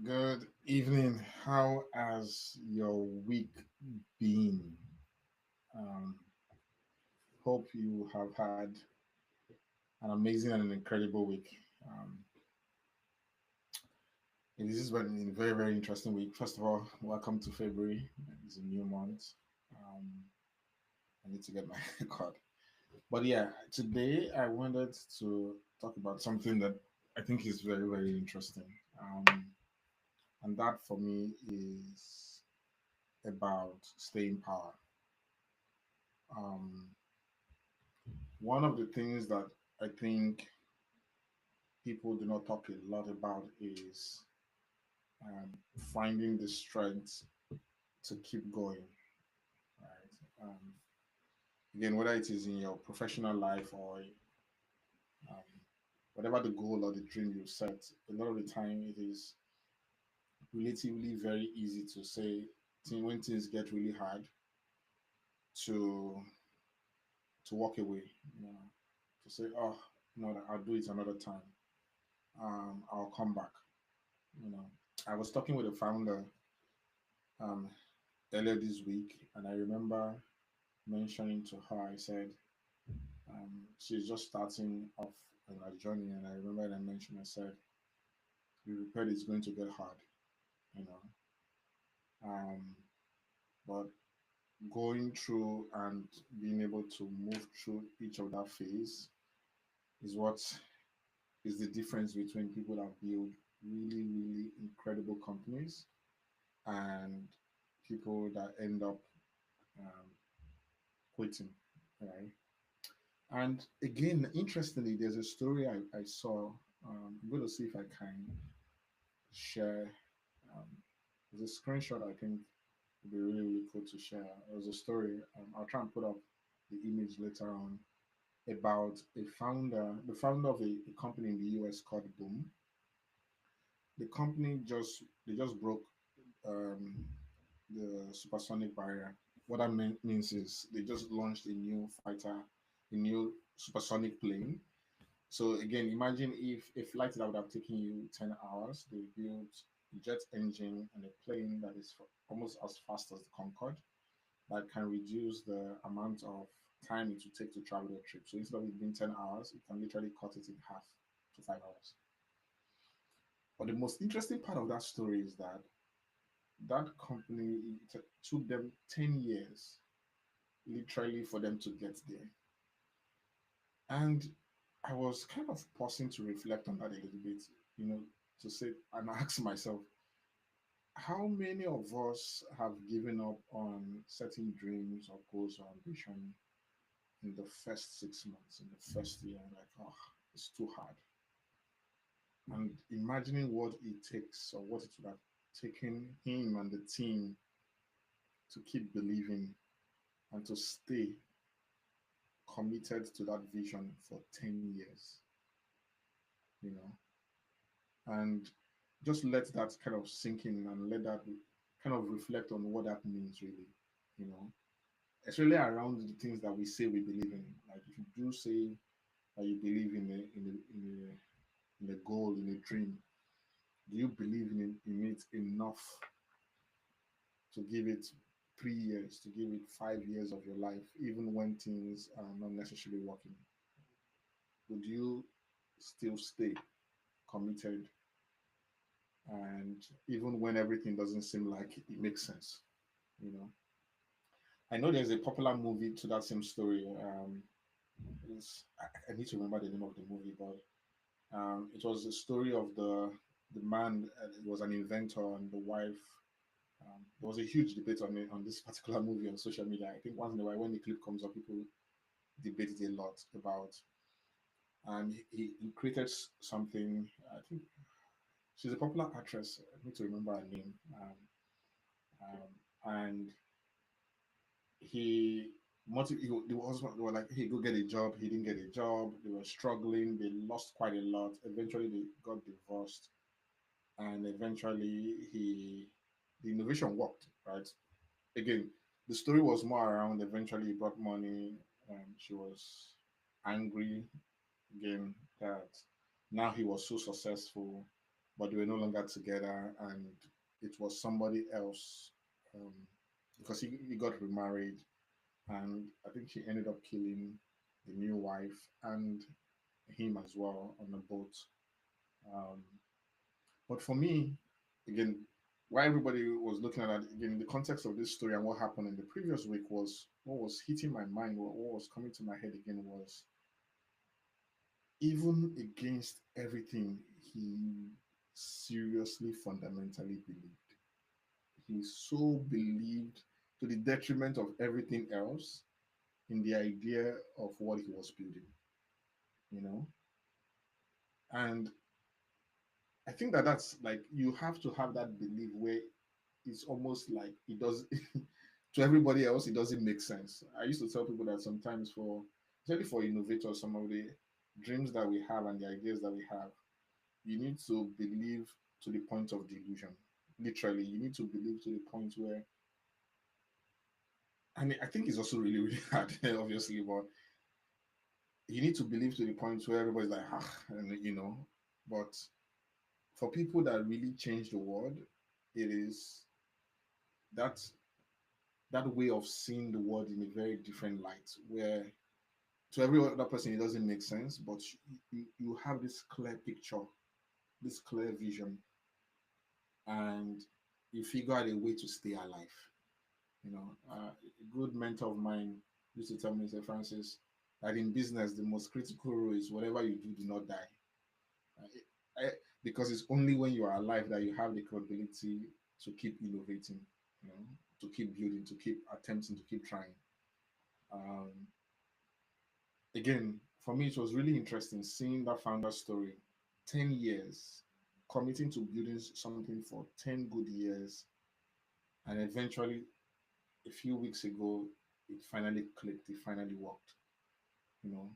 Good evening. How has your week been? Um, Hope you have had an amazing and an incredible week. This has been a very, very interesting week. First of all, welcome to February. It's a new month. Um, I need to get my card. But yeah, today I wanted to talk about something that I think is very, very interesting. And that for me is about staying power. Um, One of the things that I think people do not talk a lot about is finding the strength to keep going, right? Again, whether it is in your professional life or um, whatever the goal or the dream you set, a lot of the time it is relatively very easy to say when things get really hard to walk away, you know, to say, oh, no, I'll do it another time. I'll come back. You know, I was talking with a founder um, earlier this week, and I remember mentioning to her, I said, she's just starting off on her journey, and I remember I mentioned, I said, be prepared, it's going to get hard, you know. Um, but going through and being able to move through each of that phase is what is the difference between people that build really, really incredible companies and people that end up um, quitting, right? And again, interestingly, there's a story I saw. I'm going to see if I can share. Um, there's a screenshot I think would be really, really cool to share. There's a story. I'll try and put up the image later on about the founder of a company in the US called Boom. The company just broke um, the supersonic barrier. What that means is they just launched a new fighter, a new supersonic plane. So again, imagine if a flight that would have taken you 10 hours, they built a jet engine and a plane that is almost as fast as the Concorde that can reduce the amount of time it would take to travel the trip. So instead of it being 10 hours, it can literally cut it in half to 5 hours. But the most interesting part of that story is that that company, it took them 10 years literally for them to get there. And I was kind of pausing to reflect on that a little bit, you know, to say and ask myself, how many of us have given up on certain dreams or goals or ambition in the first 6 months, in the first year, like, oh, it's too hard. And imagining what it takes or what it would have taken him and the team to keep believing and to stay committed to that vision for 10 years, you know, and just let that kind of sink in and let that kind of reflect on what that means, really, you know, especially around the things that we say we believe in. Like, if you do say that you believe in a goal, in a dream, do you believe in it enough to give it 3 years, to give it 5 years of your life, even when things are not necessarily working? Would you still stay committed, and even when everything doesn't seem like it makes sense? You know, I know there's a popular movie to that same story. I need to remember the name of the movie, but it was a story of the man. It was an inventor, and the wife. There was a huge debate on this particular movie on social media. I think once in a while, when the clip comes up, people debate it a lot about. And he created something. I think she's a popular actress. I need to remember her name. And he the husband, they were like, hey, go get a job. He didn't get a job. They were struggling. They lost quite a lot. Eventually, they got divorced, and eventually, the innovation worked. Right. Again, the story was more around. Eventually, he brought money. She was angry again that now he was so successful. but they were no longer together, and it was somebody else, um, because he got remarried, and I think she ended up killing the new wife and him as well on the boat. Um, but for me, again, why everybody was looking at that again in the context of this story and what happened in the previous week was what was hitting my mind, what was coming to my head again was even against everything he seriously fundamentally believed. He so believed to the detriment of everything else in the idea of what he was building, you know? And I think that that's like you have to have that belief where it's almost like it does to everybody else, it doesn't make sense. I used to tell people that sometimes for especially for innovators, some of the dreams that we have and the ideas that we have, you need to believe to the point of delusion. Literally, you need to believe to the point where, and I think it's also really, really hard, obviously, but you need to believe to the point where everybody's like, ah, and but for people that really change the world, it is that that way of seeing the world in a very different light, where to every other person it doesn't make sense, but you have this clear picture, this clear vision, and you figure out a way to stay alive. A good mentor of mine used to tell me, Sir Francis, that in business, the most critical rule is whatever you do not die. I, I, because it's only when you are alive that you have the capability to keep innovating, you know, to keep building, to keep attempting, to keep trying. Um, Again, for me, it was really interesting seeing that founder story. 10 years, committing to building something for 10 good years, and eventually, a few weeks ago, it finally clicked, it finally worked, you know.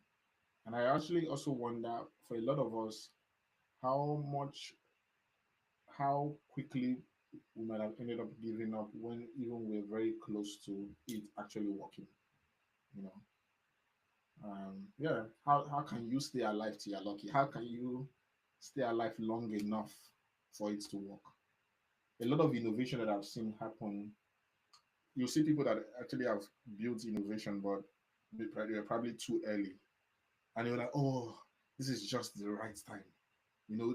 And I actually also wonder for a lot of us how much, how quickly we might have ended up giving up when even we're very close to it actually working, you know. Yeah, how can you stay alive till you're lucky? How can you stay alive long enough for it to work? A lot of innovation that I've seen happen, you see people that actually have built innovation, but they're probably too early. And they were like, oh, this is just the right time.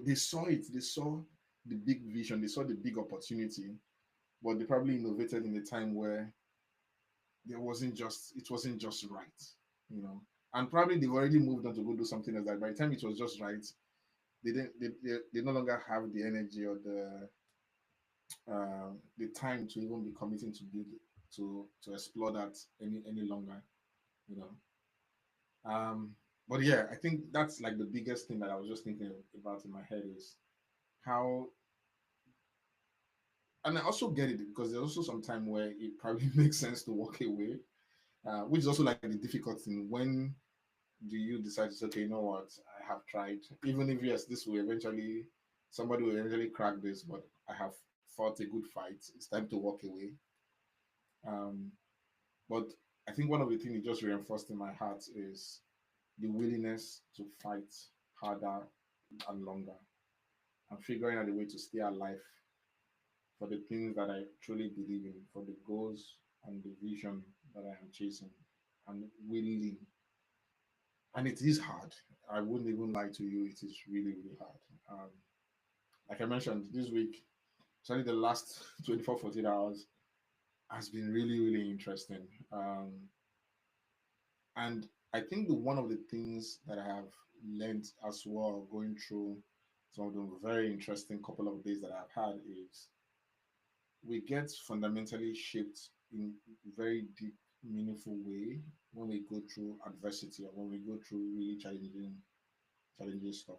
They saw it, they saw the big vision, they saw the big opportunity, but they probably innovated in a time where it wasn't just right, you know. And probably they've already moved on to go do something else. That by the time it was just right, they didn't they no longer have the energy or the time to even be committing to build to explore that any longer, you know. But yeah, I think that's like the biggest thing that I was just thinking about in my head is how, and I also get it because there's also some time where it probably makes sense to walk away, which is also like the difficult thing. When do you decide to say, okay, you know what, I have tried, even if yes, this will eventually, somebody will eventually crack this, but I have fought a good fight. It's time to walk away. Um, but I think one of the things it just reinforced in my heart is the willingness to fight harder and longer, and figuring out a way to stay alive for the things that I truly believe in, for the goals and the vision that I am chasing, and willing. And it is hard. I wouldn't even lie to you. It is really, really hard. Like I mentioned, this week, certainly the last 24, 48 hours has been really, really interesting. And I think one of the things that I have learned as well going through some of the very interesting couple of days that I've had is we get fundamentally shaped in very deep, meaningful way when we go through adversity or when we go through really challenging stuff.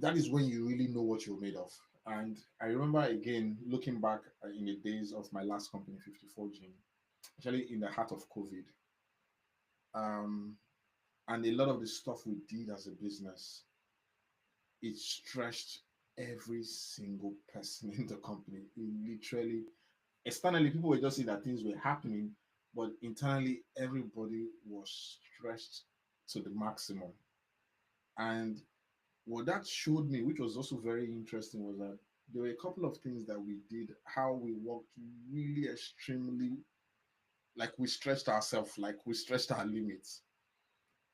That is when you really know what you're made of. And I remember again looking back in the days of my last company, 54 Gene, actually in the heart of COVID. Um, and a lot of the stuff we did as a business, it stretched every single person in the company. It literally, externally, people were just seeing that things were happening, but internally, everybody was stretched to the maximum. And what that showed me, which was also very interesting, was that there were a couple of things that we did, how we worked really extremely, like we stretched ourselves, like we stretched our limits.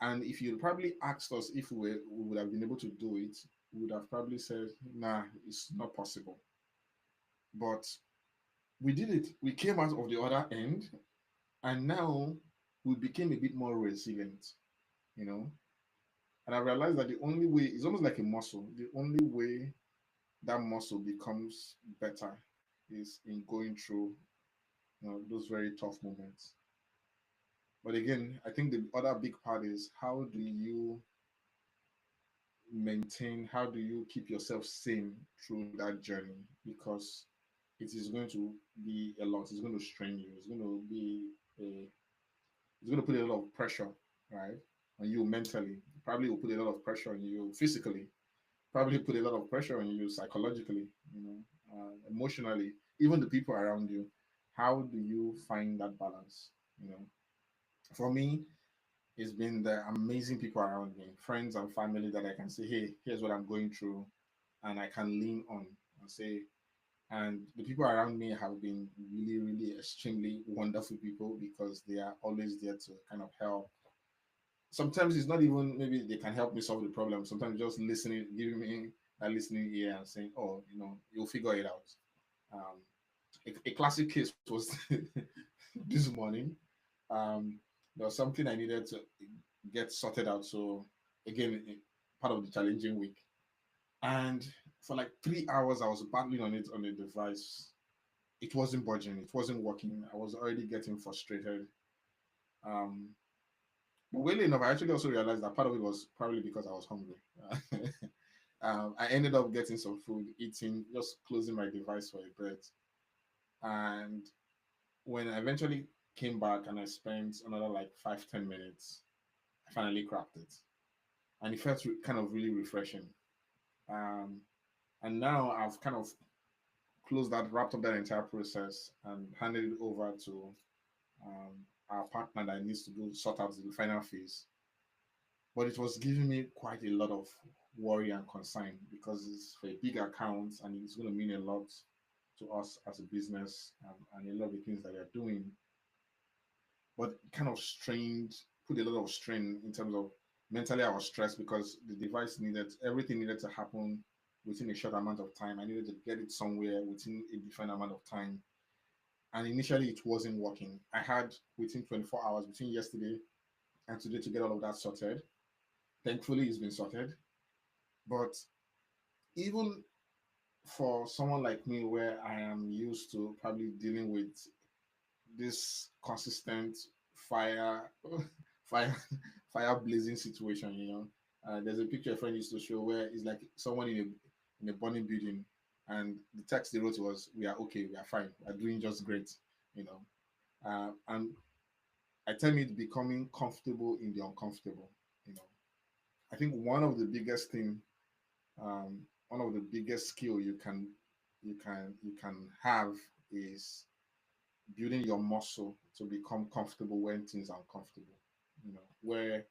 And if you probably asked us if we would have been able to do it, we would have probably said, nah, it's not possible. But we did it. We came out of the other end, and now we became a bit more resilient, you know. And I realized that the only way is almost like a muscle. The only way that muscle becomes better is in going through, those very tough moments. But again, I think the other big part is how do you keep yourself sane through that journey? Because it is going to be a lot. It's going to strain you. A, it's going to put a lot of pressure, right, on you mentally. Probably will put a lot of pressure on you physically. Probably put a lot of pressure on you psychologically, emotionally, even the people around you. How do you find that balance? You know, for me, it's been the amazing people around me, friends and family that I can say, hey, here's what I'm going through, and I can lean on and say, and the people around me have been really, really extremely wonderful people because they are always there to kind of help. Sometimes it's not even maybe they can help me solve the problem. Sometimes just listening, giving me a listening ear and saying, oh, you'll figure it out. Um, a classic case was this morning. Um, there was something I needed to get sorted out. So again, part of the challenging week. And for like 3 hours, I was battling on it on the device. It wasn't budging. It wasn't working. I was already getting frustrated. Um, but weirdly enough, I actually also realized that part of it was probably because I was hungry. I ended up getting some food, eating, just closing my device for a bit. And when I eventually came back and I spent another like 5-10 minutes, I finally cracked it. And it felt kind of really refreshing. Um, and now I've kind of wrapped up that entire process and handed it over to our partner that needs to go sort out the final phase. But it was giving me quite a lot of worry and concern because it's for a big account and it's going to mean a lot to us as a business, and a lot of the things that we are doing. But it kind of put a lot of strain in terms of mentally I was stressed because the device everything needed to happen within a short amount of time. I needed to get it somewhere within a defined amount of time. And initially it wasn't working. I had within 24 hours between yesterday and today to get all of that sorted. Thankfully it's been sorted. But even for someone like me where I am used to probably dealing with this consistent fire fire fire blazing situation, there's a picture a friend used to show where it's like someone in a burning building, and the text they wrote was, we are okay, we are fine, we are doing just great, you know and I tell me it's becoming comfortable in the uncomfortable. you know I think um one of the biggest skill you can have is building your muscle to become comfortable when things are uncomfortable. Where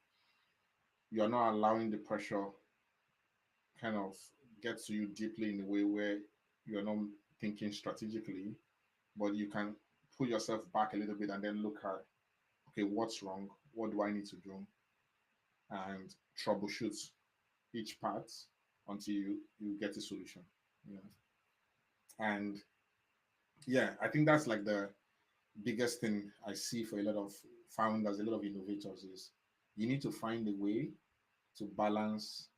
you're not allowing the pressure kind of get to you deeply in a way where you're not thinking strategically, but you can pull yourself back a little bit and then look at, okay, what's wrong? What do I need to do? And troubleshoot each part until you get a solution. You know, and yeah, I think that's like the biggest thing I see for a lot of founders, a lot of innovators is you need to find a way to balance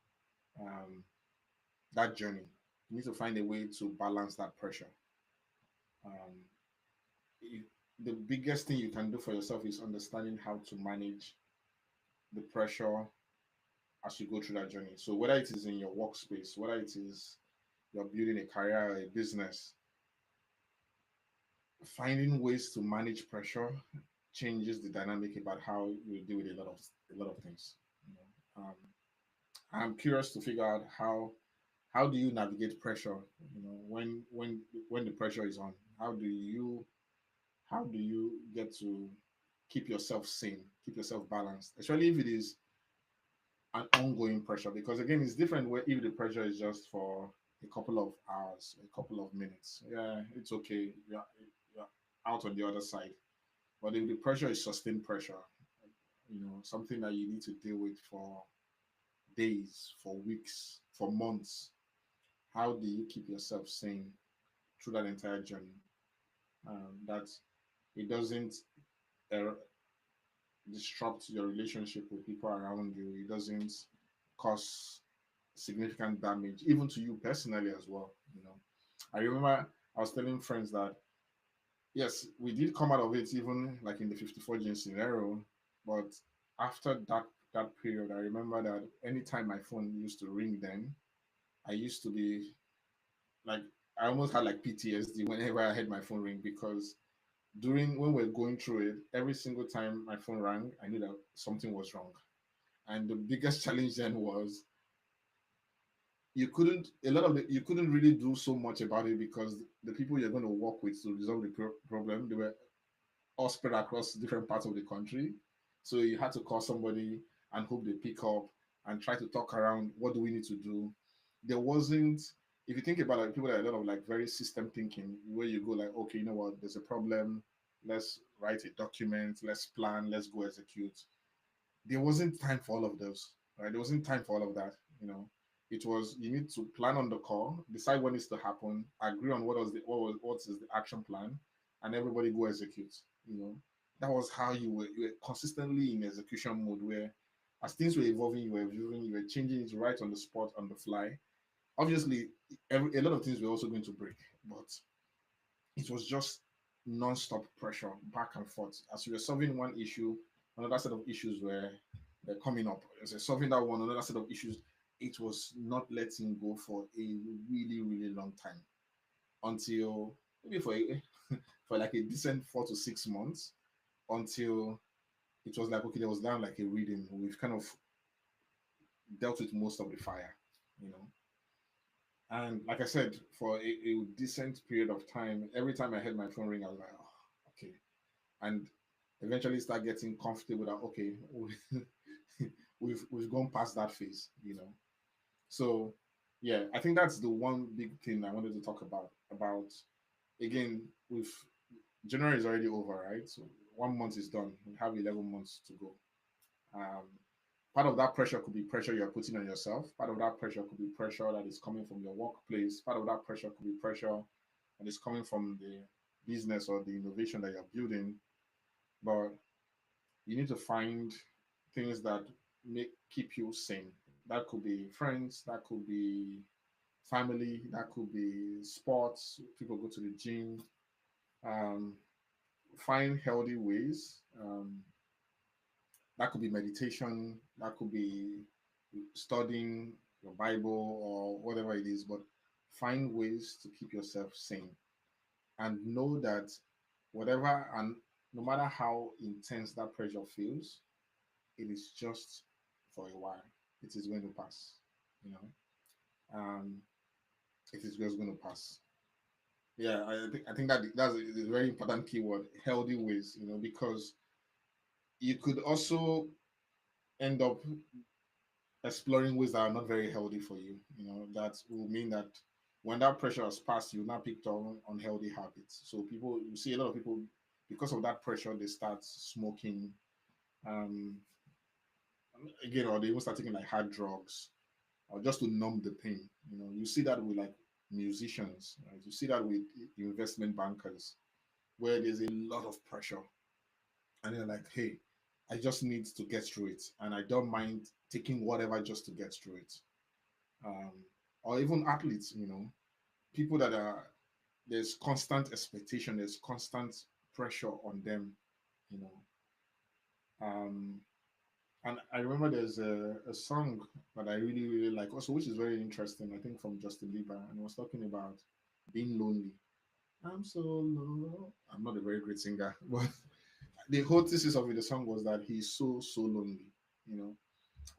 um, that journey. You need to find a way to balance that pressure. Um, you- the biggest thing you can do for yourself is understanding how to manage the pressure as you go through that journey. So whether it is in your workspace, whether it is you're building a career, a business, finding ways to manage pressure changes the dynamic about how you deal with a lot of things. You know, I'm curious to figure out how do you navigate pressure. When the pressure is on, how do you get to keep yourself sane, keep yourself balanced, especially if it is an ongoing pressure, because again it's different where if the pressure is just for a couple of hours, a couple of minutes, yeah, it's okay, you're out on the other side. But if the pressure is sustained pressure, something that you need to deal with for days, for weeks, for months, how do you keep yourself sane through that entire journey? That it doesn't uh, disrupt your relationship with people around you. It doesn't cause significant damage, even to you personally as well. I remember I was telling friends that yes, we did come out of it, even like in the 54 gene scenario, but after that period, I remember that anytime my phone used to ring, then I used to be like I almost had like PTSD whenever I had my phone ring, because during when we're going through it, every single time my phone rang, I knew that something was wrong. And the biggest challenge then was you couldn't really do so much about it, because the people you're going to work with to resolve the problem, they were all spread across different parts of the country. So you had to call somebody and hope they pick up and try to talk around what do we need to do. There wasn't, if you think about it, people are a lot of like very system thinking, where you go like, okay, you know what, there's a problem, let's write a document, let's plan, let's go execute. There wasn't time for all of those, right? There wasn't time for all of that. It was, you need to plan on the call, decide what needs to happen, agree on what is the action plan, and everybody go execute. You know, that was how you were consistently in execution mode, where as things were evolving, you were changing it right on the spot, on the fly. Obviously, a lot of things were also going to break, but it was just non-stop pressure back and forth. As we were solving one issue, another set of issues were coming up. As we were solving that one, another set of issues. It was not letting go for a really, really long time, until maybe for like a decent 4 to 6 months, until it was like, okay, there was down like a reading. We've kind of dealt with most of the fire, you know. And like I said, for a decent period of time, every time I heard my phone ring, I was like, oh, okay. And eventually start getting comfortable that, okay, we've gone past that phase. So yeah, I think that's the one big thing I wanted to talk about. Again, with January is already over, right? So 1 month is done. We have 11 months to go. Um, Part of that pressure could be pressure you're putting on yourself. Part of that pressure could be pressure that is coming from your workplace. Part of that pressure could be pressure that is coming from the business or the innovation that you're building. But you need to find things that make keep you sane. That could be friends, that could be family, that could be sports. People go to the gym. Um, find healthy ways. That could be meditation, that could be studying your Bible or whatever it is, but find ways to keep yourself sane, and know that whatever and no matter how intense that pressure feels, it is just for a while. It is going to pass, you know. Um, it is just going to pass. Yeah, I think that's a very important keyword, healthy ways, because you could also end up exploring ways that are not very healthy for you. That will mean that when that pressure has passed, you now picked on unhealthy habits. So you see a lot of people, because of that pressure, they start smoking, um, again, or they even start taking like hard drugs, or just to numb the pain. You see that with like musicians, right? You see that with investment bankers, where there's a lot of pressure, and they're like, hey, I just need to get through it, and I don't mind taking whatever just to get through it. um, or even athletes, people that are there's constant expectation, there's constant pressure on them, you know. Um, and I remember there's a song that I really, really like also, which is very interesting, I think from Justin Bieber, and it was talking about being lonely. I'm so low. I'm not a very great singer, but the whole thesis of it, the song was that he's so, so lonely, you know.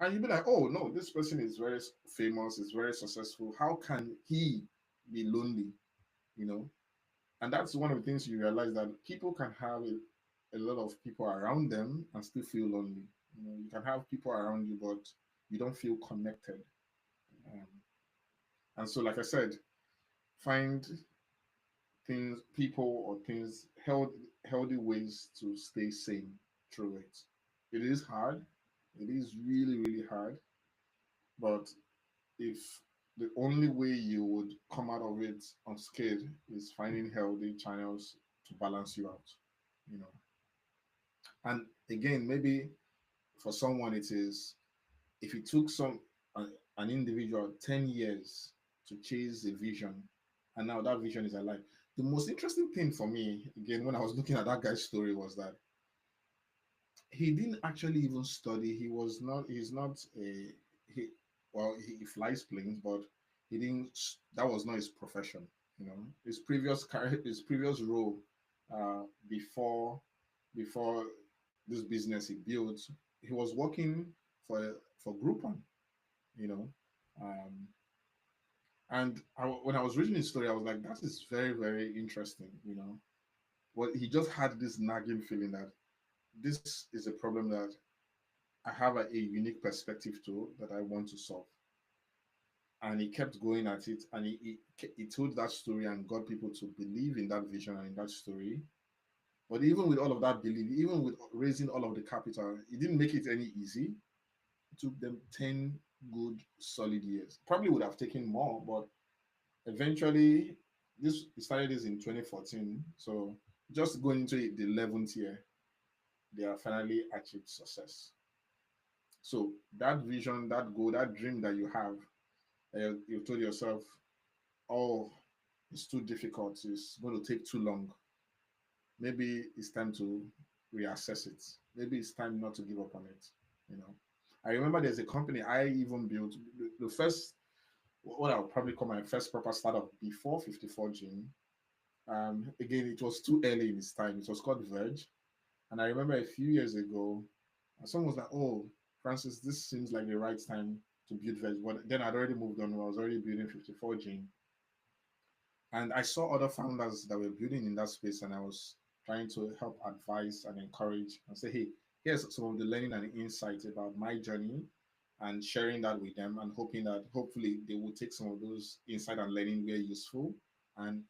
And you'd be like, oh no, this person is very famous, is very successful. How can he be lonely? You know, and that's one of the things you realize, that people can have a lot of people around them and still feel lonely. You can have people around you, but you don't feel connected. Um, and so, like I said, find things, people, or things, healthy ways to stay sane through it. It is hard. It is really, really hard. But if the only way you would come out of it unscathed is finding healthy channels to balance you out, you know. And again, maybe for someone it is, if it took an individual 10 years to chase a vision, and now that vision is alive. The most interesting thing for me, again, when I was looking at that guy's story, was that he didn't actually even study. He's not a, he, well, he flies planes, but he didn't, that was not his profession, you know. His previous career, his previous role, before, before this business he built, he was working for Groupon, you know. Um, and when I was reading his story, I was like, that is very, very interesting, you know. Well, he just had this nagging feeling that this is a problem that I have a unique perspective to that I want to solve. And he kept going at it, and he told that story and got people to believe in that vision and in that story. But even with all of that belief, even with raising all of the capital, it didn't make it any easy. It took them 10 good solid years. Probably would have taken more, but eventually, this he started this in 2014. So just going into the 11th year, they are finally achieved success. So that vision, that goal, that dream that you have, you told yourself, oh, it's too difficult, it's going to take too long. Maybe it's time to reassess it. Maybe it's time not to give up on it. You know, I remember there's a company I even built, the first, what I would probably call my first proper startup before 54 Gene. Again, it was too early in its time. It was called Verge. And I remember a few years ago, someone was like, oh, Francis, this seems like the right time to build Verge. But then I'd already moved on. I was already building 54 Gene. And I saw other founders that were building in that space, and I was trying to help advise and encourage and say, hey, here's some of the learning and insights about my journey, and sharing that with them, and hoping that hopefully they will take some of those insight and learning very useful, and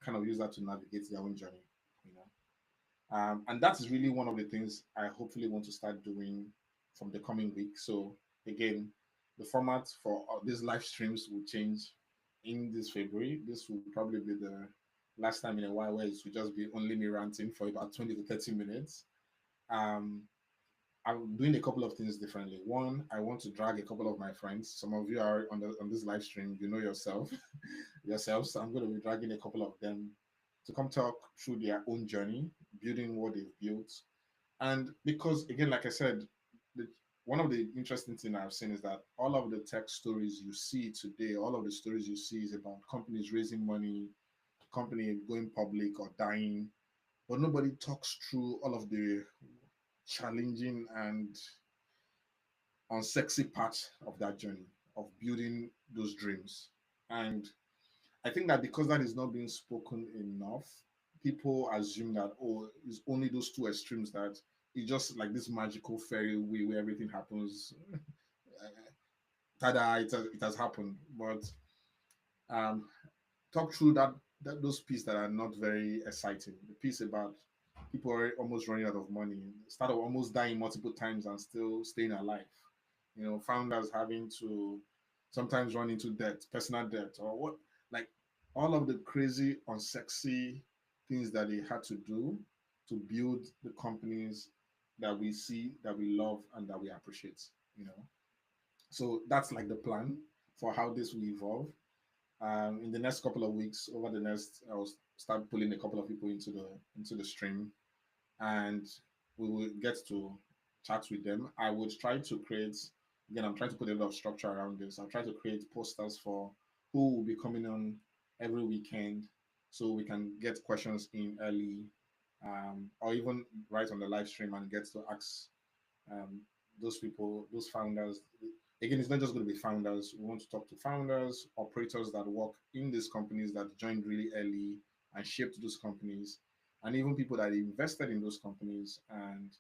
kind of use that to navigate their own journey, you know. And that is really one of the things I hopefully want to start doing from the coming week. So again, the format for these live streams will change in this February. This will probably be the last time in a while where it will just be only me ranting for about 20 to 30 minutes. Um, I'm doing a couple of things differently. One, I want to drag a couple of my friends. Some of you are on this live stream, you know yourself, yourselves. So I'm going to be dragging a couple of them to come talk through their own journey, building what they've built. And because, again, like I said, the, one of the interesting things I've seen is that all of the tech stories you see today, all of the stories you see is about companies raising money, company going public or dying, but nobody talks through all of the challenging and unsexy part of that journey of building those dreams. And I think that because that is not being spoken enough, people assume that, oh, it's only those two extremes, that it's just like this magical fairy way where everything happens. Tada, it has happened. But um, talk through those pieces that are not very exciting. The piece about people are almost running out of money, start almost dying multiple times and still staying alive. You know, founders having to sometimes run into debt, personal debt, or what, like all of the crazy, unsexy things that they had to do to build the companies that we see, that we love, and that we appreciate. You know, so that's like the plan for how this will evolve. In the next couple of weeks, over the next, I'll start pulling a couple of people into the stream, and we will get to chat with them. I would try to create, again, I'm trying to put a lot of structure around this. I'll try to create posters for who will be coming on every weekend, so we can get questions in early, or even right on the live stream and get to ask um, those people, those founders. Again, it's not just going to be founders. We want to talk to founders, operators that work in these companies that joined really early and shaped those companies, and even people that invested in those companies and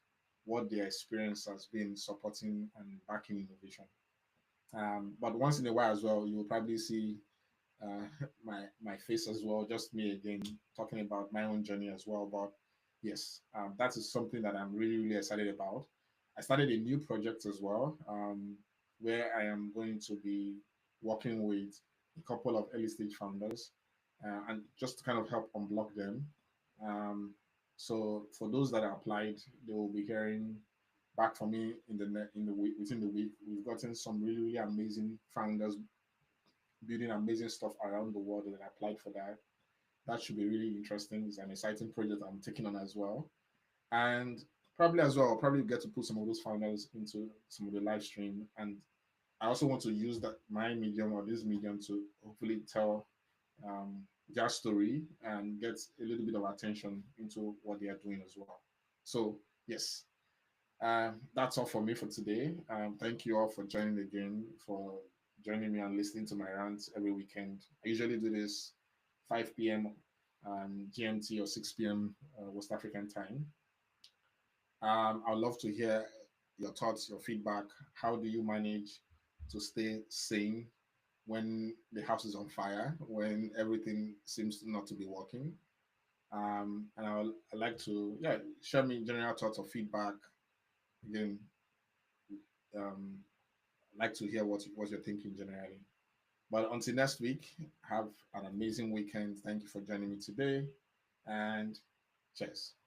what their experience has been supporting and backing innovation. But once in a while as well, you'll probably see my face as well, just me again talking about my own journey as well. But yes, that is something that I'm really really excited about. I started a new project as well, where I am going to be working with a couple of early stage founders, and just to kind of help unblock them. Um, so for those that are applied, they will be hearing back from me in the week within the week. We've gotten some really really amazing founders building amazing stuff around the world, and I applied for that. That should be really interesting. It's an exciting project I'm taking on as well. And probably as well, I'll probably get to put some of those founders into some of the live stream. And I also want to use that my medium or this medium to hopefully tell their story and get a little bit of attention into what they are doing as well. So yes, that's all for me for today. Thank you all for joining again, for joining me and listening to my rants every weekend. I usually do this 5 p.m. GMT or 6 p.m. West African time. I'd love to hear your thoughts, your feedback. How do you manage to stay sane when the house is on fire, when everything seems not to be working? And I'd like to, yeah, share me general thoughts or feedback. Again, um, like to hear what you're thinking generally. But until next week, have an amazing weekend. Thank you for joining me today, and cheers.